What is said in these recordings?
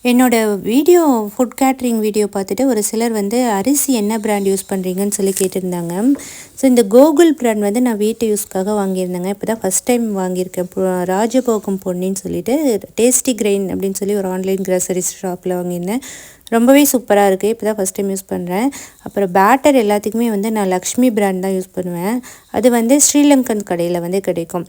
என்னோட video food catering video பார்த்துட்டு ஒரு சிலர் வந்து அரிசி என்ன பிராண்ட் யூஸ் பண்ணுறீங்கன்னு சொல்லி கேட்டிருந்தாங்க. ஸோ இந்த கோகுல் பிராண்ட் வந்து நான் வீட்டு யூஸ்க்காக வாங்கியிருந்தேங்க. இப்போ தான் ஃபஸ்ட் டைம் வாங்கியிருக்கேன். ராஜபோகம் பொன்னின்னு சொல்லிட்டு டேஸ்டி கிரெயின் அப்படின்னு சொல்லி ஒரு ஆன்லைன் கிராசரிஸ் ஷாப்பில் வாங்கியிருந்தேன். ரொம்பவே சூப்பராக இருக்குது. இப்போ தான் ஃபஸ்ட் டைம் யூஸ் பண்ணுறேன். அப்புறம் பேட்டர் எல்லாத்துக்குமே வந்து நான் லக்ஷ்மி பிராண்ட் தான் யூஸ் பண்ணுவேன். அது வந்து ஸ்ரீலங்கன் கடையில் வந்து கிடைக்கும்.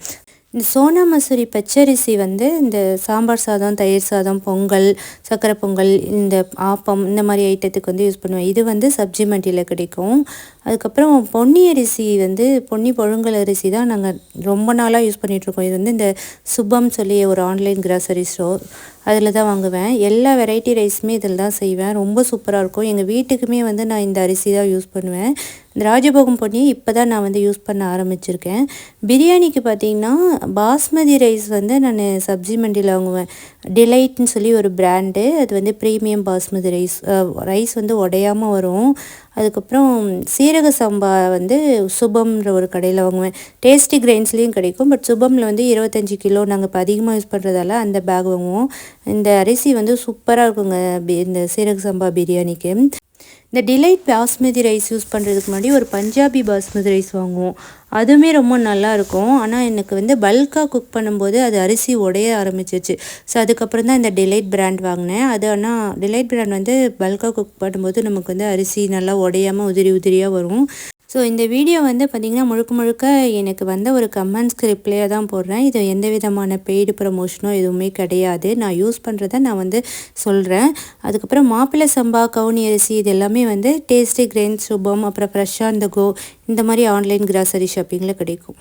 இந்த சோனா மசூரி பச்சரிசி வந்து இந்த சாம்பார் சாதம், தயிர் சாதம், பொங்கல், சக்கரை பொங்கல், இந்த ஆப்பம் இந்த மாதிரி ஐட்டத்துக்கு வந்து யூஸ் பண்ணுவேன். இது வந்து சப்ஜி மண்டியில் கிடைக்கும். அதுக்கப்புறம் பொன்னி அரிசி வந்து பொன்னி புழுங்கல் அரிசி தான் நாங்கள் ரொம்ப நாளாக யூஸ் பண்ணிகிட்ருக்கோம். இது வந்து இந்த சுபம் சொல்லி ஒரு ஆன்லைன் கிராசரி ஸ்டோர், அதில் தான் வாங்குவேன். எல்லா வெரைட்டி ரைஸுமே இதில் தான் செய்வேன். ரொம்ப சூப்பராக இருக்கும். எங்கள் வீட்டுக்குமே வந்து நான் இந்த அரிசி தான் யூஸ் பண்ணுவேன். இந்த ராஜபோகம் பொன்னி இப்போ தான் நான் வந்து யூஸ் பண்ண ஆரம்பிச்சிருக்கேன். பிரியாணிக்கு பார்த்திங்கன்னா பாஸ்மதி ரைஸ் வந்து நான் சப்ஜி மண்டியில் வாங்குவேன். டிலைட்னு சொல்லி ஒரு பிராண்டு, அது வந்து ப்ரீமியம் பாஸ்மதி ரைஸ் வந்து உடையாமல் வரும். அதுக்கப்புறம் சீரக சம்பா வந்து சுபம்ன்ற ஒரு கடையில் வாங்குவேன். டேஸ்டி கிரெயின்ஸ்லேயும் கிடைக்கும். பட் சுபமில் வந்து 25 கிலோ நாங்கள் இப்போ அதிகமாக யூஸ் பண்ணுறதால அந்த பேக் வாங்குவோம். இந்த அரிசி வந்து சூப்பராக இருக்குங்க இந்த சீரக சம்பா பிரியாணிக்கு. இந்த டிலைட் பாஸ்மதி ரைஸ் யூஸ் பண்ணுறதுக்கு முன்னாடி ஒரு பஞ்சாபி பாஸ்மதி ரைஸ் வாங்குவோம். அதுவுமே ரொம்ப நல்லாயிருக்கும். ஆனால் எனக்கு வந்து பல்காக குக் பண்ணும்போது அது அரிசி உடைய ஆரம்பிச்சிச்சு. ஸோ அதுக்கப்புறம் தான் இந்த டிலைட் பிராண்ட் வாங்கினேன். அது ஆனால் டிலைட் பிராண்ட் வந்து பல்காக குக் பண்ணும்போது நமக்கு வந்து அரிசி நல்லா உடையாமல் உதிரி உதிரியாக வரும். ஸோ இந்த வீடியோ வந்து பார்த்திங்கன்னா முழுக்க முழுக்க எனக்கு வந்த ஒரு கமெண்ட்ஸ்க்கு ரிப்ளையாக தான் போடுறேன். இது எந்த விதமான பெய்டு ப்ரமோஷனோ எதுவுமே கிடையாது. நான் யூஸ் பண்ணுறத நான் வந்து சொல்கிறேன். அதுக்கப்புறம் மாப்பிள்ளை சம்பா, கவுனி அரிசி இது எல்லாமே வந்து டேஸ்டி கிரெயின், சுபம், அப்புறம் ஃப்ரெஷ்ஷாக இந்த கோ இந்த மாதிரி ஆன்லைன் கிராசரி ஷாப்பிங்கில் கிடைக்கும்.